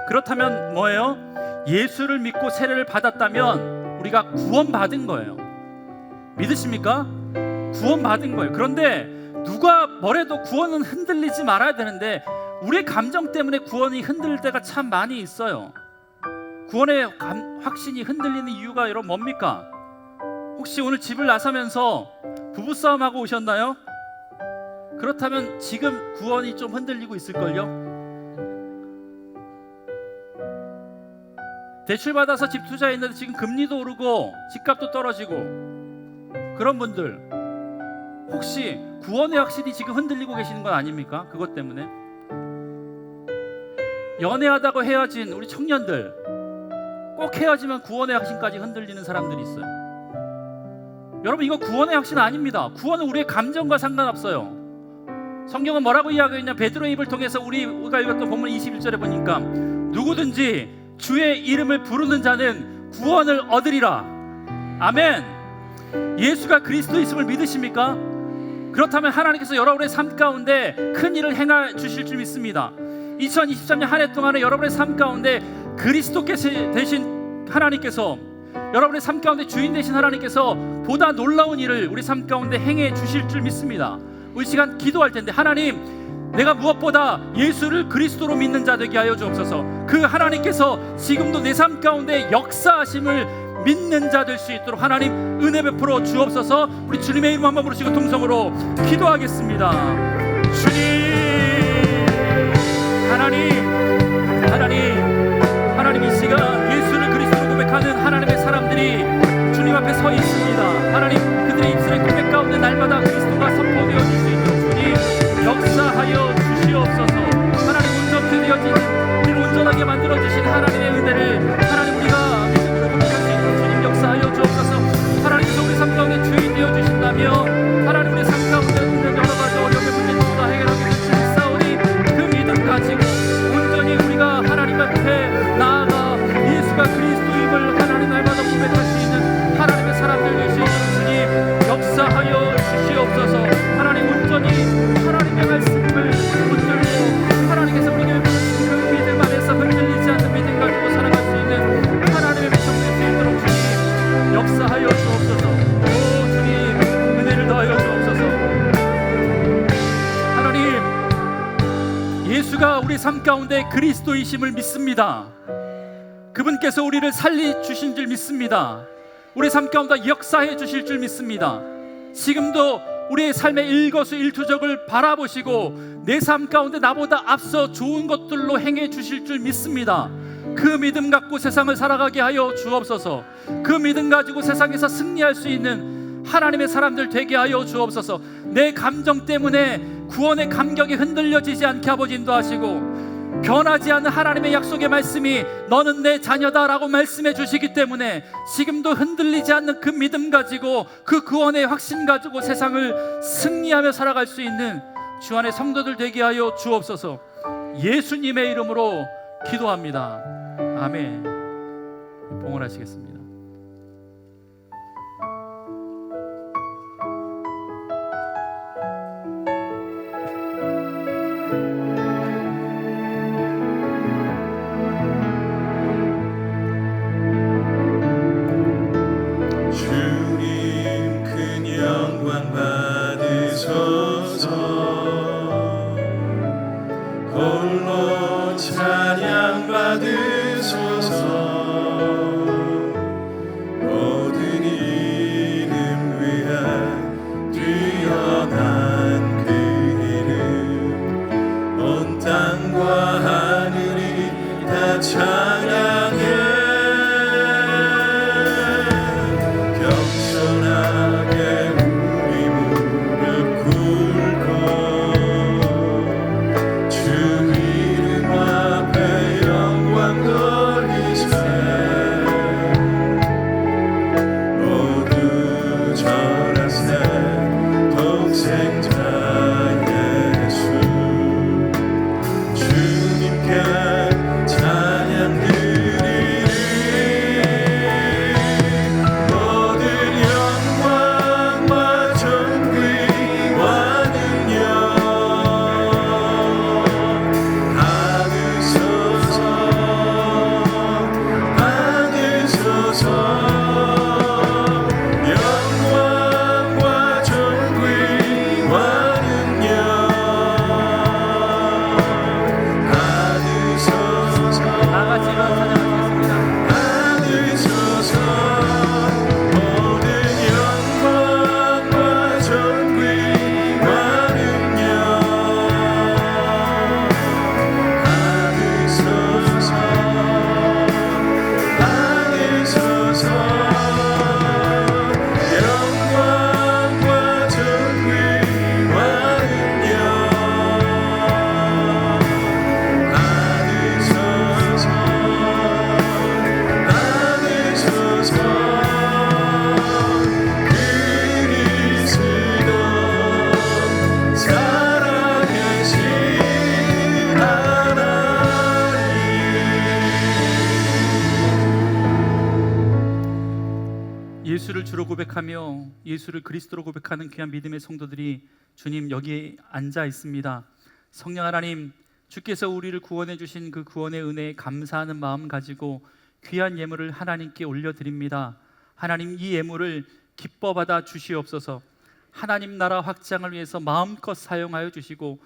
그렇다면 뭐예요? 예수를 믿고 세례를 받았다면 우리가 구원받은 거예요. 믿으십니까? 구원받은 거예요. 그런데 누가 뭐래도 구원은 흔들리지 말아야 되는데 우리의 감정 때문에 구원이 흔들릴 때가 참 많이 있어요. 구원의 확신이 흔들리는 이유가 여러분 뭡니까? 혹시 오늘 집을 나서면서 부부싸움하고 오셨나요? 그렇다면 지금 구원이 좀 흔들리고 있을걸요? 대출받아서 집 투자했는데 지금 금리도 오르고 집값도 떨어지고 그런 분들 혹시 구원의 확신이 지금 흔들리고 계시는 건 아닙니까? 그것 때문에 연애하다가 헤어진 우리 청년들 꼭 헤어지면 구원의 확신까지 흔들리는 사람들이 있어요. 여러분 이거 구원의 확신 아닙니다. 구원은 우리의 감정과 상관없어요. 성경은 뭐라고 이야기했냐? 베드로의 입을 통해서 우리가 읽었던 본문 21절에 보니까 누구든지 주의 이름을 부르는 자는 구원을 얻으리라. 아멘. 예수가 그리스도이심을 믿으십니까? 그렇다면 하나님께서 여러분의 삶 가운데 큰 일을 행해 주실 줄 믿습니다. 2023년 한 해 동안에 여러분의 삶 가운데 그리스도께서 되신 하나님께서 여러분의 삶 가운데 주인 되신 하나님께서 보다 놀라운 일을 우리 삶 가운데 행해 주실 줄 믿습니다. 우리 시간 기도할 텐데 하나님 내가 무엇보다 예수를 그리스도로 믿는 자 되게 하여 주옵소서. 그 하나님께서 지금도 내 삶 가운데 역사하심을 믿는 자 될 수 있도록 하나님 은혜 베풀어 주옵소서. 우리 주님의 이름 한번 부르시고 통성으로 기도하겠습니다. 주님 하나님 이 시간 예수를 그리스도로 고백하는 하나님의 사람들이 주님 앞에 서 있습니다. 하나님 그들의 입술의 고백 가운데 날마다 그리스도가 선포되어 줄 수 있도록 주님 역사하여 주시옵소서. 하나님 온전케 되어진 우리를 온전하게 만들어주신 하나님의 은혜를 하나님 우리가 믿음으로 고백할 수 있도록 주님 역사하여 주옵소서. 하나님께서 우리 삶 가운데 주인 되어주신다며 하나님 우리 삶 가운데 있는 여러 가지 어려움의 문제들도 다 해결하게 되실 싸우니 그 믿음 가지고 온전히 우리가 하나님 앞에 나아가 예수가 그리스도임을 하나님 날마다 고백할 수 있는 하나님의 사람들 되시는 주님 역사하여 주시옵소서. 하나님 온전히 하나님의 말씀을 붙들고 하나님께서 우리에게 보내주신 그 믿음 안에서 흔들리지 않는 믿음 가지고 살아갈 수 있는 하나님의 백성 될 수 있도록 주님 역사하여 주옵소서. 오 주님 은혜를 더하여 주옵소서. 하나님 예수가 우리 삶 가운데 그리스도이심을 믿습니다. 그분께서 우리를 살리 주신 줄 믿습니다. 우리 삶 가운데 역사해 주실 줄 믿습니다. 지금도 우리의 삶의 일거수일투족을 바라보시고 내 삶 가운데 나보다 앞서 좋은 것들로 행해 주실 줄 믿습니다. 그 믿음 갖고 세상을 살아가게 하여 주옵소서. 그 믿음 가지고 세상에서 승리할 수 있는 하나님의 사람들 되게 하여 주옵소서. 내 감정 때문에 구원의 감격이 흔들려지지 않게 아버지 인도하시고 변하지 않는 하나님의 약속의 말씀이 너는 내 자녀다라고 말씀해 주시기 때문에 지금도 흔들리지 않는 그 믿음 가지고 그 구원의 확신 가지고 세상을 승리하며 살아갈 수 있는 주 안의 성도들 되게 하여 주옵소서. 예수님의 이름으로 기도합니다. 아멘. 봉헌하시겠습니다. 주님 큰 영광 받으소서. 홀로 찬양 받으소서. 고백하며 예수를 그리스도로 고백하는 귀한 믿음의 성도들이 주님 여기에 앉아 있습니다. 성령 하나님, 주께서 우리를 구원해 주신 그 구원의 은혜에 감사하는 마음 가지고 귀한 예물을 하나님께 올려드립니다. 하나님, 이 예물을 기뻐 받아 주시옵소서. 하나님 나라 확장을 위해서 마음껏 사용하여 주시고,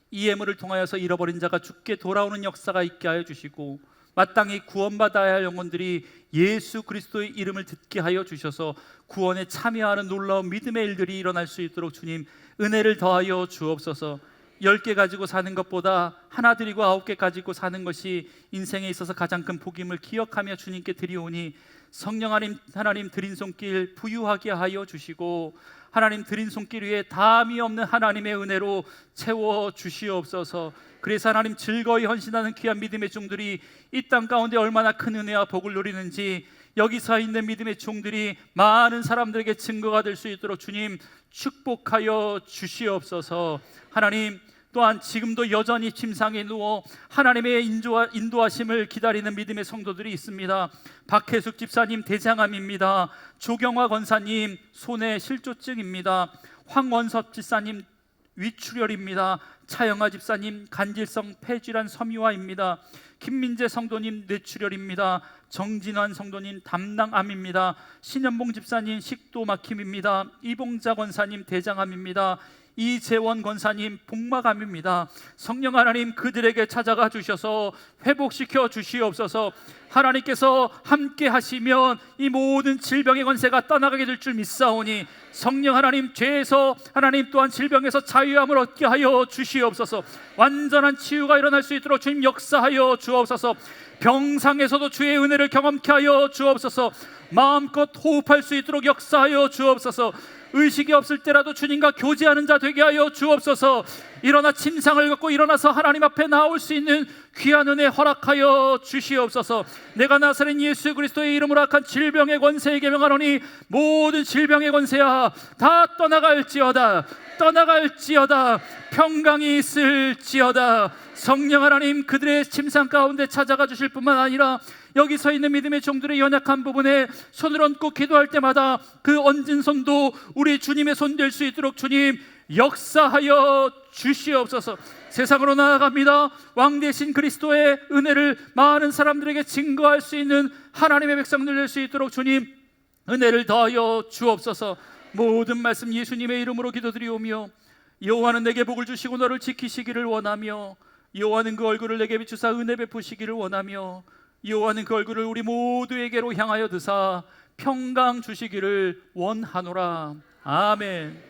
이 예물을 통하여서 잃어버린 자가 주께 돌아오는 역사가 있게 하여 주시고, 마땅히 구원받아야 할 영혼들이 예수 그리스도의 이름을 듣게 하여 주셔서 구원에 참여하는 놀라운 믿음의 일들이 일어날 수 있도록 주님 은혜를 더하여 주옵소서. 10개 가지고 사는 것보다 하나 드리고 9개 가지고 사는 것이 인생에 있어서 가장 큰 복임을 기억하며 주님께 드리오니, 성령 하나님 드린 손길 부유하게 하여 주시고, 하나님 드린 손길 위에 다함이 없는 하나님의 은혜로 채워 주시옵소서. 그래서 하나님 즐거이 헌신하는 귀한 믿음의 종들이 이 땅 가운데 얼마나 큰 은혜와 복을 누리는지 여기 서 있는 믿음의 종들이 많은 사람들에게 증거가 될 수 있도록 주님 축복하여 주시옵소서. 하나님, 또한 지금도 여전히 침상에 누워 하나님의 인도하심을 기다리는 믿음의 성도들이 있습니다. 박혜숙 집사님 대장암입니다. 조경화 권사님 손에 실조증입니다. 황원섭 집사님 위출혈입니다. 차영아 집사님 간질성 폐질환 섬유화입니다. 김민재 성도님 뇌출혈입니다. 정진환 성도님 담낭암입니다. 신현봉 집사님 식도 막힘입니다. 이봉자 권사님 대장암입니다. 이재원 권사님 복막암입니다. 성령 하나님, 그들에게 찾아가 주셔서 회복시켜 주시옵소서. 하나님께서 함께 하시면 이 모든 질병의 권세가 떠나가게 될 줄 믿사오니, 성령 하나님, 죄에서 하나님 또한 질병에서 자유함을 얻게 하여 주시옵소서. 완전한 치유가 일어날 수 있도록 주님 역사하여 주옵소서. 병상에서도 주의 은혜를 경험케 하여 주옵소서. 마음껏 호흡할 수 있도록 역사하여 주옵소서. 의식이 없을 때라도 주님과 교제하는 자 되게 하여 주옵소서. 일어나 침상을 걷고 일어나서 하나님 앞에 나올 수 있는 귀한 은혜 허락하여 주시옵소서. 내가 나사렛 예수 그리스도의 이름으로 악한 질병의 권세에 계명하노니 모든 질병의 권세야 다 떠나갈지어다. 평강이 있을지어다. 성령 하나님, 그들의 침상 가운데 찾아가 주실 뿐만 아니라 여기 서 있는 믿음의 종들의 연약한 부분에 손을 얹고 기도할 때마다 그 얹은 손도 우리 주님의 손 될 수 있도록 주님 역사하여 주시옵소서. 세상으로 나아갑니다. 왕 대신 그리스도의 은혜를 많은 사람들에게 증거할 수 있는 하나님의 백성들 될 수 있도록 주님 은혜를 더하여 주옵소서. 모든 말씀 예수님의 이름으로 기도드리오며, 여호와는 내게 복을 주시고 너를 지키시기를 원하며, 여호와는 그 얼굴을 내게 비추사 은혜 베푸시기를 원하며, 여호와는 그 얼굴을 우리 모두에게로 향하여 드사 평강 주시기를 원하노라. 아멘.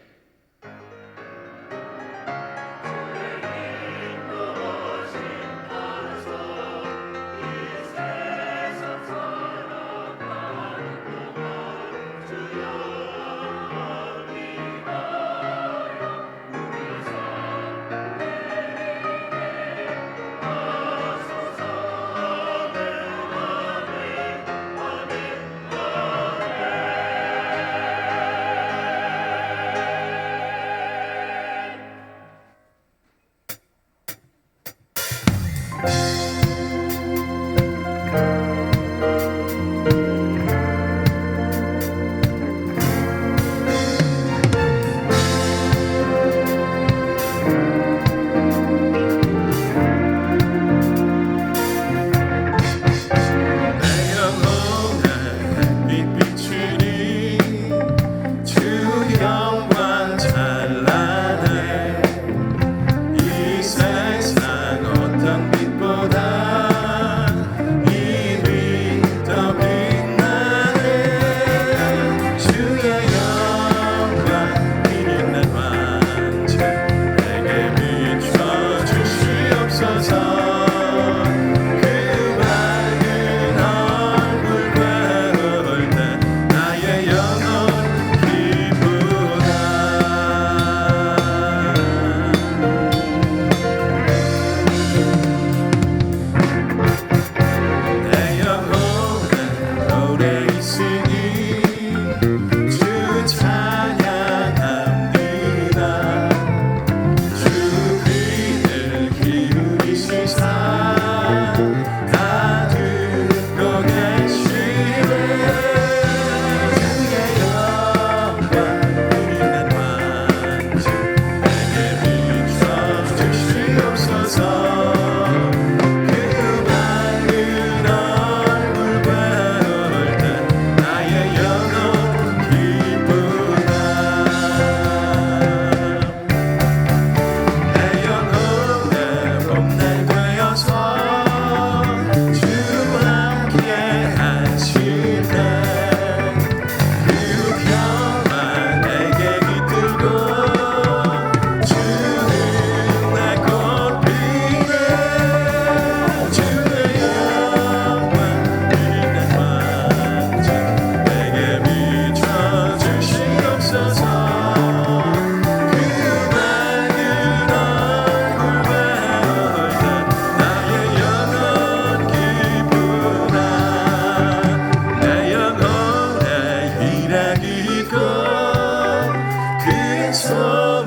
위에서